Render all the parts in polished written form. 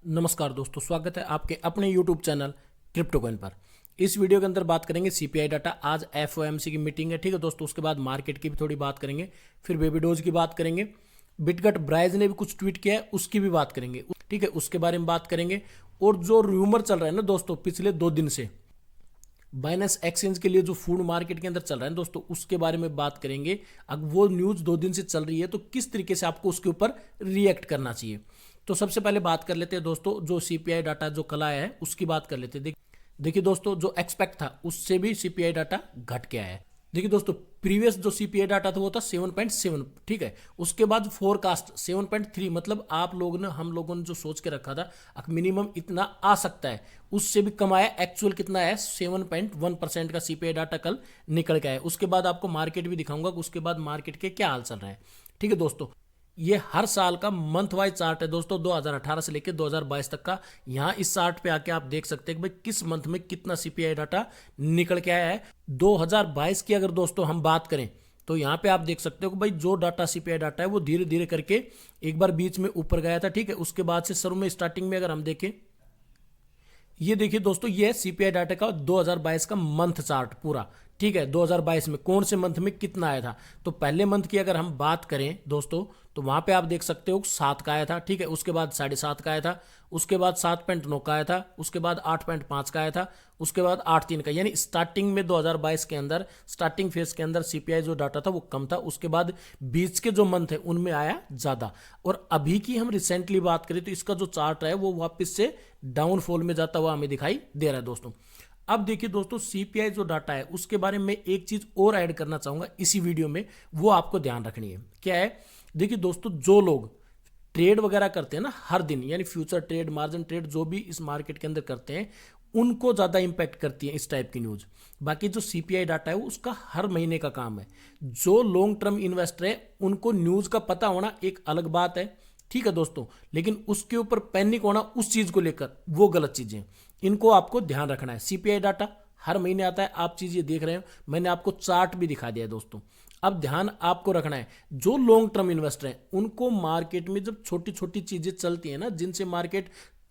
नमस्कार दोस्तों, स्वागत है आपके अपने YouTube चैनल क्रिप्टो कॉइन पर। इस वीडियो के अंदर बात करेंगे सीपीआई डाटा। आज एफओएमसी की मीटिंग है, ठीक है दोस्तों। उसके बाद मार्केट की भी थोड़ी बात करेंगे, फिर बेबी डोज की बात करेंगे। बिटगट ब्राइज ने भी कुछ ट्वीट किया है, उसकी भी बात करेंगे, ठीक है। उसके बारे में बात करेंगे। और जो रूमर चल रहा है ना दोस्तों पिछले 2 दिन से बाइनेंस एक्सचेंज के लिए जो फूड मार्केट के अंदर चल रहा है दोस्तों, उसके बारे में बात करेंगे। अब वो न्यूज़ 2 दिन से चल रही है तो किस तरीके से आपको उसके ऊपर रिएक्ट करना चाहिए। तो सबसे पहले बात कर लेते हैं दोस्तों, जो सीपीआई डाटा जो कल आया है उसकी बात कर लेते हैं। देखिए दोस्तों, जो एक्सपेक्ट था उससे भी सीपीआई डाटा घट के आया है। देखिए दोस्तों, प्रीवियस जो सीपीआई डाटा था वो था 7.7, ठीक है। उसके बाद फोरकास्ट 7.3, मतलब आप लोगों ने हम लोगों ने जो सोच के रखा था मिनिमम इतना आ सकता है, उससे भी कम आया। एक्चुअल कितना है? 7.1% का सीपीआई डाटा कल निकल के आया। उसके बाद आपको मार्केट भी दिखाऊंगा, उसके बाद मार्केट के क्या हाल चल रहा है, ठीक है दोस्तों। ये हर साल का मंथ वाइज चार्ट है दोस्तों, 2018 से लेकर 2022 तक का। यहाँ इस चार्ट पे आके आप देख सकते हैं कि भाई किस मंथ में कितना सीपीआई डाटा निकल के आया है। 2022 की अगर दोस्तों हम बात करें तो यहाँ पे आप देख सकते हो कि भाई जो डाटा सीपीआई डाटा है वो धीरे धीरे करके एक बार बीच में ऊपर गया था, ठीक है। उसके बाद से शुरू में स्टार्टिंग में अगर हम देखें, ये देखिए दोस्तों, ये है सीपीआई डाटा का 2022 का मंथ चार्ट पूरा, ठीक है। 2022 में कौन से मंथ में कितना आया था, तो पहले मंथ की अगर हम बात करें दोस्तों तो वहां पे आप देख सकते हो 7 का आया था, ठीक है। उसके बाद 7.5 का आया था, उसके बाद 7.9 का आया था, उसके बाद 8.5 का आया था, उसके बाद 8.3 का। यानी स्टार्टिंग में 2022 के अंदर स्टार्टिंग फेज के अंदर सीपीआई जो डाटा था वो कम था। उसके बाद बीच के जो मंथ है उनमें आया ज्यादा। और अभी की हम रिसेंटली बात करें तो इसका जो चार्ट है वो वापस से डाउनफॉल में जाता हुआ हमें दिखाई दे रहा है दोस्तों। अब देखिए दोस्तों, सीपीआई जो डाटा है उसके बारे में एक चीज और ऐड करना चाहूंगा इसी वीडियो में, वो आपको ध्यान रखनी है। क्या है? देखिए दोस्तों, जो लोग ट्रेड वगैरह करते हैं ना हर दिन, यानी फ्यूचर ट्रेड, मार्जिन ट्रेड, जो भी इस मार्केट के अंदर करते हैं, उनको ज्यादा इंपैक्ट करती है इस टाइप की न्यूज। बाकी जो सीपीआई डाटा है वो उसका हर महीने का काम है। जो लॉन्ग टर्म इन्वेस्टर है उनको न्यूज का पता होना एक अलग बात है, ठीक है दोस्तों। लेकिन उसके ऊपर पैनिक होना उस चीज को लेकर, वो गलत चीजें हैं। इनको आपको ध्यान रखना है। सीपीआई डाटा हर महीने आता है, आप चीज ये देख रहे हो, मैंने आपको चार्ट भी दिखा दिया है दोस्तों। अब ध्यान आपको रखना है, जो लॉन्ग टर्म इन्वेस्टर हैं उनको मार्केट में जब छोटी छोटी चीजें चलती है ना, जिनसे मार्केट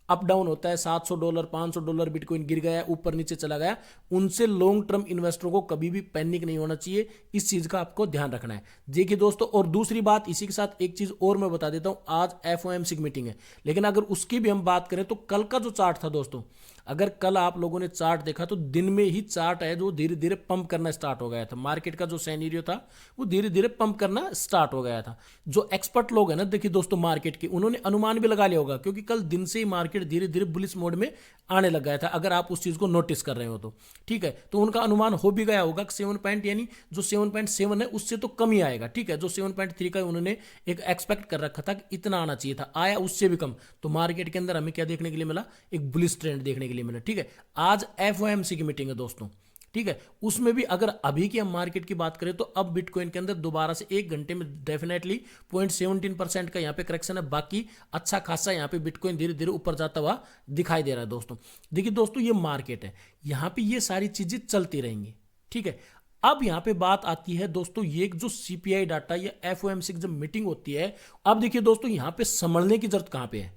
अप डाउन होता है, $700 $500 बिटकॉइन गिर गया, ऊपर नीचे चला गया, उनसे लॉन्ग टर्म इन्वेस्टरों को कभी भी पैनिक नहीं होना चाहिए। इस चीज का आपको ध्यान रखना है। देखिए दोस्तों, और दूसरी बात इसी के साथ एक चीज और मैं बता देता हूं। आज एफओएमसी की मीटिंग है, लेकिन अगर उसकी भी हम बात करें तो कल का जो चार्ट था दोस्तों, अगर कल आप लोगों ने चार्ट देखा तो दिन में ही चार्ट है जो धीरे धीरे पंप करना स्टार्ट हो गया था। मार्केट का जो सैनरियो था वो धीरे धीरे पंप करना स्टार्ट हो गया था। जो एक्सपर्ट लोग हैं ना, देखिए दोस्तों मार्केट के, उन्होंने अनुमान भी लगा लिया होगा, क्योंकि कल दिन से ही मार्केट धीरे धीरे बुलिश मोड में आने लग गया था। अगर आप उस चीज को नोटिस कर रहे हो तो ठीक है, तो उनका अनुमान हो भी गया होगा कि 7 पॉइंट, यानी जो 7.7 है उससे तो कम ही आएगा, ठीक है। जो 7.3 का उन्होंने एक एक्सपेक्ट कर रखा था कि इतना आना चाहिए था, आया उससे भी कम। तो मार्केट के अंदर हमें क्या देखने के लिए मिला? एक बुलिश ट्रेंड देखने के लिए मिला, ठीक है। आज एफओएमसी की मीटिंग है दोस्तों, ठीक है। उसमें भी अगर अभी की हम मार्केट की बात करें तो अब बिटकॉइन के अंदर दोबारा से 1 घंटे में डेफिनेटली 0.17% का यहाँ पे करेक्शन है। बाकी अच्छा खासा यहाँ पे बिटकॉइन धीरे धीरे ऊपर जाता हुआ दिखाई दे रहा है दोस्तों। देखिए दोस्तों, ये मार्केट है, यहाँ पे ये सारी चीजें चलती रहेंगी, ठीक है। अब यहाँ पे बात आती है दोस्तों, ये जो सीपीआई डाटा या एफओएमसी की जब मीटिंग होती है, अब देखिए दोस्तों यहाँ पे संभलने की जरूरत कहाँ पे है।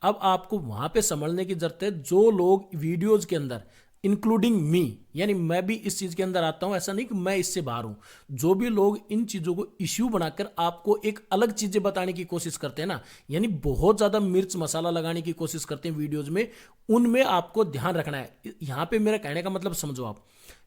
अब आपको वहां पे संभलने की जरूरत है। जो लोग वीडियोज के अंदर, इंक्लूडिंग मी, यानी मैं भी इस चीज के अंदर आता हूं, ऐसा नहीं कि मैं इससे बाहर हूं, जो भी लोग इन चीजों को इश्यू बनाकर आपको एक अलग चीजें बताने की कोशिश करते हैं ना, यानी बहुत ज्यादा मिर्च मसाला लगाने की कोशिश करते हैं वीडियोज में, उनमें आपको ध्यान रखना है। यहां पे मेरा कहने का मतलब समझो, आप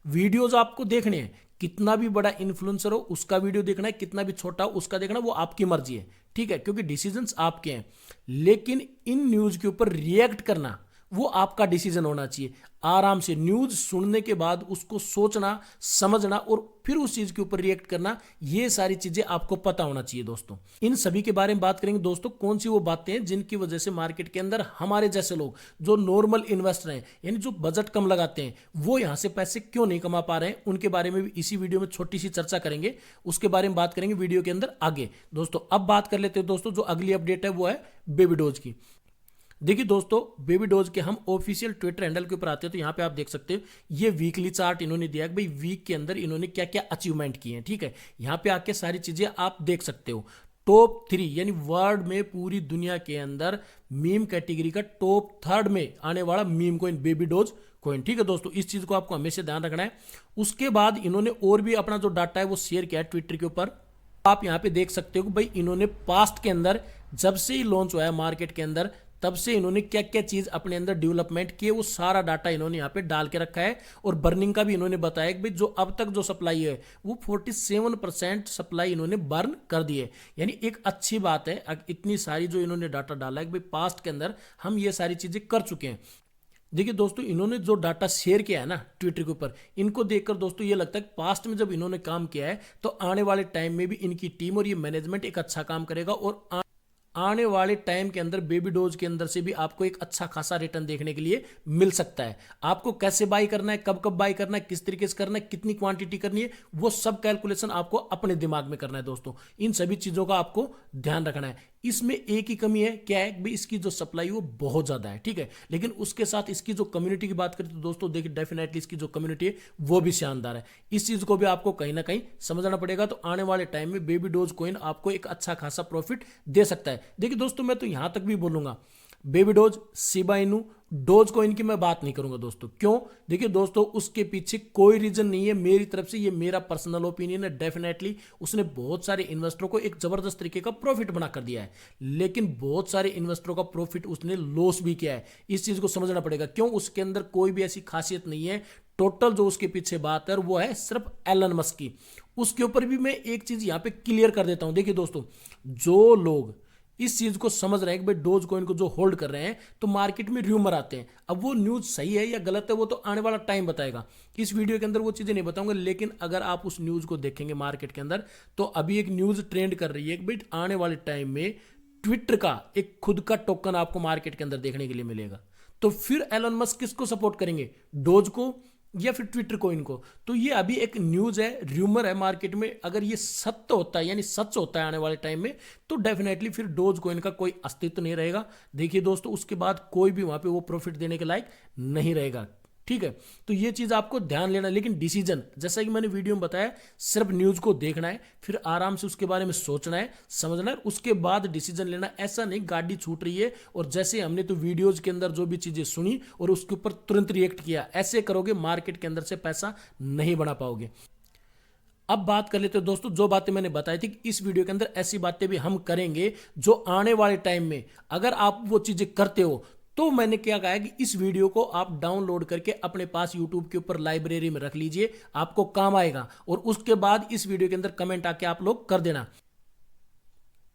वीडियोज आपको देखने हैं, कितना भी बड़ा इन्फ्लुएंसर हो उसका वीडियो देखना है, कितना भी छोटा हो उसका देखना, वो आपकी मर्जी है, ठीक है, क्योंकि डिसीजंस आपके हैं। लेकिन इन न्यूज के ऊपर रिएक्ट करना वो आपका डिसीजन होना चाहिए। आराम से न्यूज सुनने के बाद उसको सोचना, समझना और फिर उस चीज के ऊपर रिएक्ट करना, ये सारी चीजें आपको पता होना चाहिए दोस्तों। इन सभी के बारे में बात करेंगे दोस्तों, कौन सी वो बातें हैं जिनकी वजह से मार्केट के अंदर हमारे जैसे लोग जो नॉर्मल इन्वेस्टर हैं, यानी जो बजट कम लगाते हैं, वो यहां से पैसे क्यों नहीं कमा पा रहे हैं, उनके बारे में भी इसी वीडियो में छोटी सी चर्चा करेंगे। उसके बारे में बात करेंगे वीडियो के अंदर आगे दोस्तों। अब बात कर लेते हैं दोस्तों, जो अगली अपडेट है वो है बेबी डोज की। देखिए दोस्तों, बेबी डोज के हम ऑफिशियल ट्विटर हैंडल के ऊपर आते हैं तो यहाँ पे आप देख सकते हो ये वीकली चार्ट इन्होंने दिया है कि भाई वीक के अंदर इन्होंने क्या क्या अचीवमेंट किए हैं, ठीक है। यहाँ पे आके सारी चीजें आप देख सकते हो। टॉप 3 यानी वर्ल्ड में पूरी दुनिया के अंदर मीम कैटेगरी का टॉप 3 में आने वाला meme coin baby dose coin. ठीक है दोस्तों, इस चीज को आपको हमेशा ध्यान रखना है। उसके बाद इन्होंने और भी अपना जो डाटा है वो शेयर किया है ट्विटर के ऊपर। आप यहां पे देख सकते हो कि भाई इन्होंने पास्ट के अंदर जब से ही लॉन्च हुआ है मार्केट के अंदर तब से इन्होंने क्या क्या चीज अपने अंदर डेवलपमेंट किए वो सारा डाटा इन्होंने यहाँ पे डाल के रखा है। और बर्निंग का भी इन्होंने बताया कि भाई जो अब तक जो सप्लाई है वो 47% सप्लाई इन्होंने बर्न कर दी है। यानी एक अच्छी बात है, इतनी सारी जो इन्होंने डाटा डाला है कि भाई पास्ट के अंदर हम ये सारी चीजें कर चुके हैं। देखिए दोस्तों, इन्होंने जो डाटा शेयर किया है ना ट्विटर के ऊपर, इनको देखकर दोस्तों ये लगता है कि पास्ट में जब इन्होंने काम किया है तो आने वाले टाइम में भी इनकी टीम और ये मैनेजमेंट एक अच्छा काम करेगा और आने वाले टाइम के अंदर बेबी डोज के अंदर से भी आपको एक अच्छा खासा रिटर्न देखने के लिए मिल सकता है। आपको कैसे बाई करना है, कब कब बाई करना है, किस तरीके से करना है, कितनी क्वांटिटी करनी है, वो सब कैलकुलेशन आपको अपने दिमाग में करना है दोस्तों। इन सभी चीजों का आपको ध्यान रखना है। इसमें एक ही कमी है, क्या है भाई इसकी जो सप्लाई वो बहुत ज्यादा है, ठीक है, लेकिन उसके साथ इसकी जो कम्युनिटी की बात करें तो दोस्तों देखिए डेफिनेटली इसकी जो कम्युनिटी है वो भी शानदार है। इस चीज को भी आपको कहीं ना कहीं समझना पड़ेगा। तो आने वाले टाइम में बेबी डोज कॉइन आपको एक अच्छा खासा प्रॉफिट दे सकता है। देखिए दोस्तों, मैं तो यहां तक भी बोलूंगा baby dose, Shiba Inu, dose coin की मैं बात नहीं करूंगा दोस्तों। क्यों? देखिए दोस्तों, उसके पीछे कोई रीजन नहीं है मेरी तरफ से, ये मेरा पर्सनल ओपिनियन है। डेफिनेटली उसने बहुत सारे इन्वेस्टरों को एक जबरदस्त तरीके का प्रॉफिट बना कर दिया है, लेकिन बहुत सारे इन्वेस्टरों का प्रॉफिट उसने लॉस भी किया है। इस चीज को समझना पड़ेगा। क्यों? उसके अंदर कोई भी ऐसी खासियत नहीं है। टोटल जो उसके पीछे बात है वो है सिर्फ एलन मस्क की। उसके ऊपर भी मैं एक चीज यहां पे क्लियर कर देता हूं। देखिए दोस्तों, जो लोग इस चीज को समझ रहे हैं कि भाई डोज कॉइन को जो होल्ड कर रहे हैं तो मार्केट में र्यूमर आते हैं। अब वो न्यूज सही है या गलत है वो तो आने वाला टाइम बताएगा। इस वीडियो के अंदर वो चीजें नहीं बताऊंगा, लेकिन अगर आप उस न्यूज को देखेंगे मार्केट के अंदर तो अभी एक न्यूज ट्रेंड कर रही है कि भाई आने वाले टाइम में ट्विटर का एक खुद का टोकन आपको मार्केट के अंदर देखने के लिए मिलेगा। तो फिर एलन मस्क किसको सपोर्ट करेंगे, डोज को या फिर ट्विटर कॉइन को? तो ये अभी एक न्यूज है, र्यूमर है मार्केट में। अगर ये सत्य होता है यानी सच होता है आने वाले टाइम में तो डेफिनेटली फिर डोज कॉइन का कोई अस्तित्व नहीं रहेगा। देखिए दोस्तों, उसके बाद कोई भी वहां पे वो प्रॉफिट देने के लायक नहीं रहेगा। ठीक है, तो ये चीज आपको ध्यान लेना। लेकिन डिसीजन, जैसा कि मैंने वीडियो में बताया, सिर्फ न्यूज को देखना है, फिर आराम से उसके बारे में सोचना है, समझना है, उसके बाद डिसीजन लेना। ऐसा नहीं गाड़ी छूट रही है और जैसे हमने तो वीडियोज के अंदर जो भी चीजें सुनी और उसके ऊपर तुरंत रिएक्ट किया, ऐसे करोगे मार्केट के अंदर से पैसा नहीं बना पाओगे। अब बात कर लेते हैं दोस्तों, जो बातें मैंने बताई थी इस वीडियो के अंदर ऐसी बातें भी हम करेंगे जो आने वाले टाइम में अगर आप वो चीजें करते हो तो मैंने क्या कहा है कि इस वीडियो को आप डाउनलोड करके अपने पास यूट्यूब के ऊपर लाइब्रेरी में रख लीजिए, आपको काम आएगा। और उसके बाद इस वीडियो के अंदर कमेंट आके आप लोग कर देना।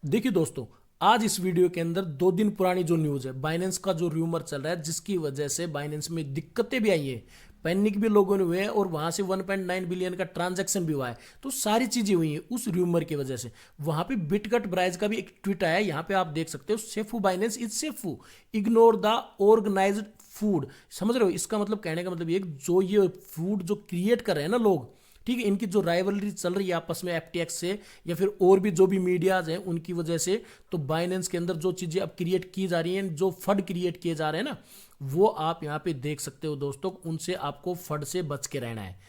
देखिए दोस्तों, आज इस वीडियो के अंदर 2 दिन पुरानी जो न्यूज है, बाइनेंस का जो र्यूमर चल रहा है जिसकी वजह से बाइनेंस में दिक्कतें भी आई है, पैनिक भी लोगों ने हुए हैं और वहां से 1.9 बिलियन का ट्रांजैक्शन भी हुआ है। तो सारी चीजें हुई हैं उस र्यूमर की वजह से। वहां पे बिटकट ब्राइज का भी एक ट्वीट आया है, यहां पे आप देख सकते हो, SAFU Binance is SAFU, ignore the organized FUD. समझ रहे हो? इसका मतलब, कहने का मतलब ये जो ये फूड जो क्रिएट कर रहे हैं ना लोग, ठीक है, इनकी जो राइवलरी चल रही है आपस में एफटीएक्स से या फिर और भी जो भी मीडियाज हैं उनकी वजह से, तो बाइनेंस के अंदर जो चीजें अब क्रिएट की जा रही हैं, जो फंड क्रिएट किए जा रहे हैं ना, वो आप यहां पे देख सकते हो दोस्तों। उनसे आपको फंड से बच के रहना है।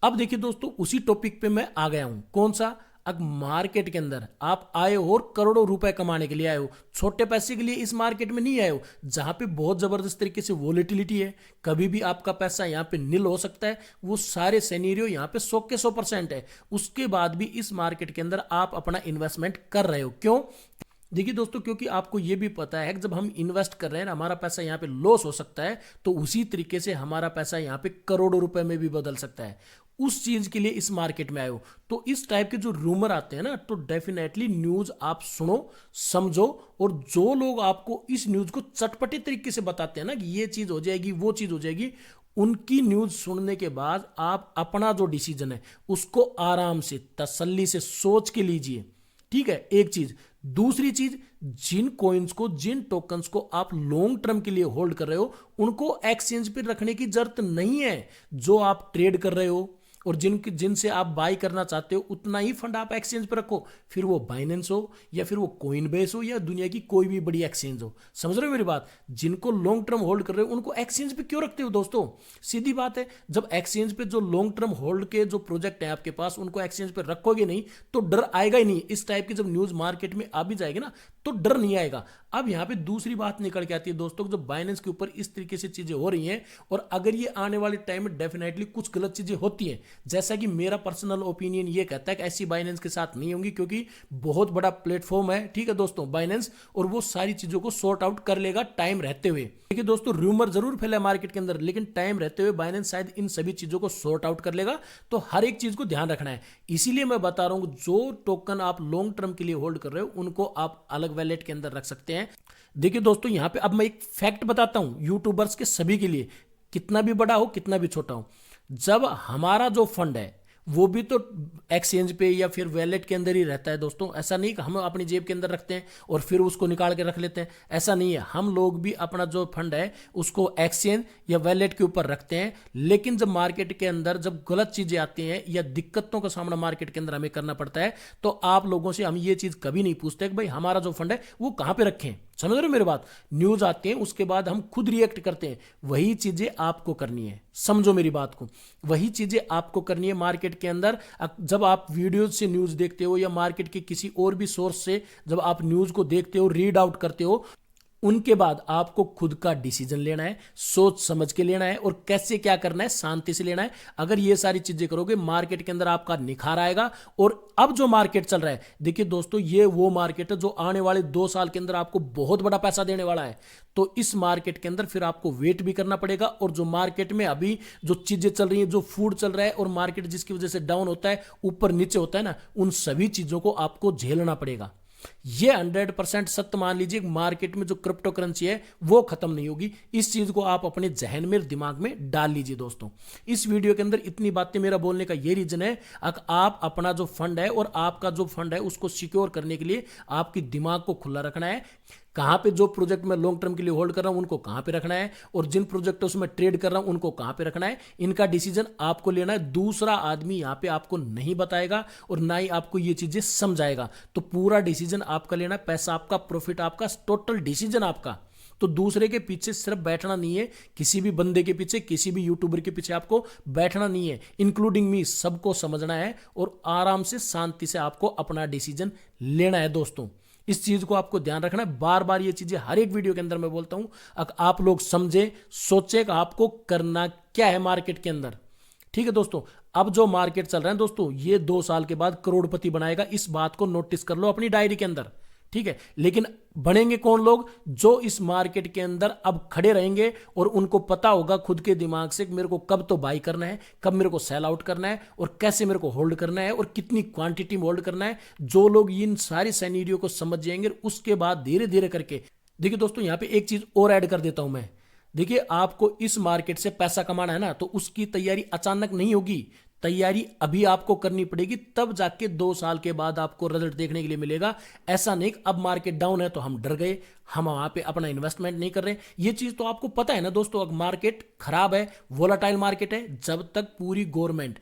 अब देखिए दोस्तों, उसी टॉपिक पे मैं आ गया हूं। कौन सा? अब मार्केट के अंदर आप आए हो और करोड़ों रुपए कमाने के लिए आए हो, छोटे पैसे के लिए इस मार्केट में नहीं आए हो जहां पे बहुत जबरदस्त तरीके से वोलेटिलिटी है। कभी भी आपका पैसा यहां पे नील हो सकता है। वो सारे सिनेरियो यहां पे 100 के 100% है। उसके बाद भी इस मार्केट के अंदर आप अपना इन्वेस्टमेंट कर रहे हो। क्यों? देखिए दोस्तों, क्योंकि आपको यह भी पता है कि जब हम इन्वेस्ट कर रहे हैं हमारा पैसा यहाँ पे लॉस हो सकता है, तो उसी तरीके से हमारा पैसा यहाँ पे करोड़ों रुपए में भी बदल सकता है। उस चीज के लिए इस मार्केट में आए हो। तो इस टाइप के जो रूमर आते हैं ना, तो डेफिनेटली न्यूज आप सुनो, समझो, और जो लोग आपको इस न्यूज को चटपटे तरीके से बताते हैं ना कि ये चीज हो जाएगी, वो चीज हो जाएगी, उनकी न्यूज सुनने के बाद आप अपना जो डिसीजन है उसको आराम से तसल्ली से सोच के लीजिए। ठीक है, एक चीज। दूसरी चीज, जिन कॉइन्स को, जिन टोकन्स को आप लॉन्ग टर्म के लिए होल्ड कर रहे हो, उनको एक्सचेंज पे रखने की जरूरत नहीं है। जो आप ट्रेड कर रहे हो और जिनसे आप बाई करना चाहते हो उतना ही फंड आप एक्सचेंज पर रखो, फिर वो बाइनेंस हो या फिर वो कोइनबेस हो या दुनिया की कोई भी बड़ी एक्सचेंज हो। समझ रहे हो मेरी बात? जिनको लॉन्ग टर्म होल्ड कर रहे हो उनको एक्सचेंज पे क्यों रखते हो दोस्तों? सीधी बात है, जब एक्सचेंज पे जो लॉन्ग टर्म होल्ड के जो प्रोजेक्ट है आपके पास उनको एक्सचेंज पे रखोगे नहीं तो डर आएगा ही नहीं। इस टाइप की जब न्यूज मार्केट में आ भी जाएगी ना तो डर नहीं आएगा। अब यहां पे दूसरी बात निकल के आती है दोस्तों, जब बाइनेंस के ऊपर इस तरीके से चीजें हो रही हैं और अगर ये आने वाले टाइम में डेफिनेटली कुछ गलत चीजें होती हैं, जैसा कि मेरा पर्सनल ओपिनियन ये कहता है कि ऐसी बाइनेंस के साथ नहीं होंगी, क्योंकि बहुत बड़ा प्लेटफॉर्म है, ठीक है दोस्तों, बाइनेंस, और वो सारी चीजों को सॉर्ट आउट कर लेगा टाइम रहते हुए। देखिए दोस्तों, रूमर जरूर फैला है मार्केट के अंदर, लेकिन टाइम रहते हुए बाइनेंस शायद इन सभी चीजों को सॉर्ट आउट कर लेगा। तो हर एक चीज को ध्यान रखना है। इसीलिए मैं बता रहा हूं, जो टोकन आप लॉन्ग टर्म के लिए होल्ड कर रहे हो उनको आप अलग वैलेट के अंदर रख सकते हैं। देखिए दोस्तों, यहां पे अब मैं एक फैक्ट बताता हूं यूट्यूबर्स के सभी के लिए, कितना भी बड़ा हो कितना भी छोटा हो, जब हमारा जो फंड है वो भी तो एक्सचेंज पे या फिर वैलेट के अंदर ही रहता है दोस्तों। ऐसा नहीं कि हम अपनी जेब के अंदर रखते हैं और फिर उसको निकाल के रख लेते हैं, ऐसा नहीं है। हम लोग भी अपना जो फंड है उसको एक्सचेंज या वैलेट के ऊपर रखते हैं। लेकिन जब मार्केट के अंदर जब गलत चीजें आती हैं या दिक्कतों का सामना मार्केट के अंदर हमें करना पड़ता है, तो आप लोगों से हम ये चीज कभी नहीं पूछते कि भाई हमारा जो फंड है वो कहां पे रखें। समझ रहे हो मेरी बात? न्यूज आती है उसके बाद हम खुद रिएक्ट करते हैं, वही चीजें आपको करनी है। समझो मेरी बात को, वही चीजें आपको करनी है मार्केट के अंदर। जब आप वीडियो से न्यूज देखते हो या मार्केट के किसी और भी सोर्स से जब आप न्यूज को देखते हो, रीड आउट करते हो, उनके बाद आपको खुद का डिसीजन लेना है, सोच समझ के लेना है और कैसे क्या करना है शांति से लेना है। अगर ये सारी चीजें करोगे मार्केट के अंदर आपका निखार आएगा। और अब जो मार्केट चल रहा है, देखिए दोस्तों, ये वो मार्केट है जो आने वाले 2 साल के अंदर आपको बहुत बड़ा पैसा देने वाला है। तो इस मार्केट के अंदर फिर आपको वेट भी करना पड़ेगा। और जो मार्केट में अभी जो चीजें चल रही हैं, जो फूड चल रहा है और मार्केट जिसकी वजह से डाउन होता है, ऊपर नीचे होता है ना, उन सभी चीजों को आपको झेलना पड़ेगा। ये 100% सत्य मान लीजिए, मार्केट में जो क्रिप्टो करेंसी है वो खत्म नहीं होगी। इस चीज को आप अपने जहन में, दिमाग में डाल लीजिए दोस्तों। इस वीडियो के अंदर इतनी बातें मेरा बोलने का ये रीजन है, आप अपना जो फंड है और आपका जो फंड है उसको सिक्योर करने के लिए आपकी दिमाग को खुला रखना है। कहां पे जो प्रोजेक्ट मैं लॉन्ग टर्म के लिए होल्ड कर रहा हूं उनको कहां पे रखना है, और जिन प्रोजेक्टों से मैं ट्रेड कर रहा हूं उनको कहां पे रखना है, इनका डिसीजन आपको लेना है। दूसरा आदमी यहां पे आपको नहीं बताएगा और ना ही आपको ये चीजें समझाएगा। तो पूरा डिसीजन आपका लेना है, पैसा आपका, प्रॉफिट आपका, टोटल डिसीजन आपका। तो दूसरे के पीछे सिर्फ बैठना नहीं है, किसी भी बंदे के पीछे, किसी भी यूट्यूबर के पीछे आपको बैठना नहीं है, इंक्लूडिंग मी। सबको समझना है और आराम से, शांति से आपको अपना डिसीजन लेना है दोस्तों। इस चीज को आपको ध्यान रखना है। बार बार ये चीजें हर एक वीडियो के अंदर मैं बोलता हूं, आप लोग समझे, सोचे कि आपको करना क्या है मार्केट के अंदर। ठीक है दोस्तों, अब जो मार्केट चल रहा है दोस्तों, ये 2 साल के बाद करोड़पति बनाएगा। इस बात को नोटिस कर लो अपनी डायरी के अंदर, ठीक है। लेकिन बनेंगे कौन लोग? जो इस मार्केट के अंदर अब खड़े रहेंगे और उनको पता होगा खुद के दिमाग से कि मेरे को कब तो बाई करना है, कब मेरे को सेल आउट करना है और कैसे मेरे को होल्ड करना है और कितनी क्वांटिटी में होल्ड करना है। जो लोग इन सारी सिनेरियो को समझ जाएंगे, उसके बाद धीरे धीरे करके, देखिए दोस्तों, यहां पे एक चीज और ऐड कर देता हूं मैं। देखिए, आपको इस मार्केट से पैसा कमाना है ना, तो उसकी तैयारी अचानक नहीं होगी। तैयारी अभी आपको करनी पड़ेगी, तब जाके 2 साल के बाद आपको रिजल्ट देखने के लिए मिलेगा। ऐसा नहीं अब मार्केट डाउन है तो हम डर गए, हम वहां पे अपना इन्वेस्टमेंट नहीं कर रहे। ये चीज तो आपको पता है ना दोस्तों, अब मार्केट खराब है, वोलाटाइल मार्केट है। जब तक पूरी गवर्नमेंट,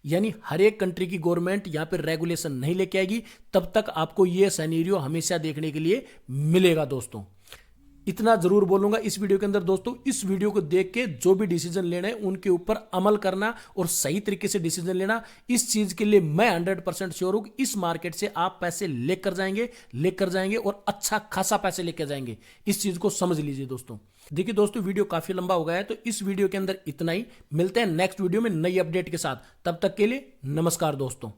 यानी हर एक कंट्री की गवर्नमेंट यहां पे रेगुलेशन नहीं लेके आएगी, तब तक आपको यह सिनेरियो हमेशा देखने के लिए मिलेगा दोस्तों। इतना जरूर बोलूंगा इस वीडियो के अंदर दोस्तों, इस वीडियो को देख के जो भी डिसीजन लेना है उनके ऊपर अमल करना और सही तरीके से डिसीजन लेना। इस चीज के लिए मैं 100% श्योर हूं कि इस मार्केट से आप पैसे लेकर जाएंगे और अच्छा खासा पैसे लेकर जाएंगे। इस चीज को समझ लीजिए दोस्तों। देखिए दोस्तों, वीडियो काफी लंबा हो गया है, तो इस वीडियो के अंदर इतना ही। मिलते हैं नेक्स्ट वीडियो में नई अपडेट के साथ। तब तक के लिए नमस्कार दोस्तों।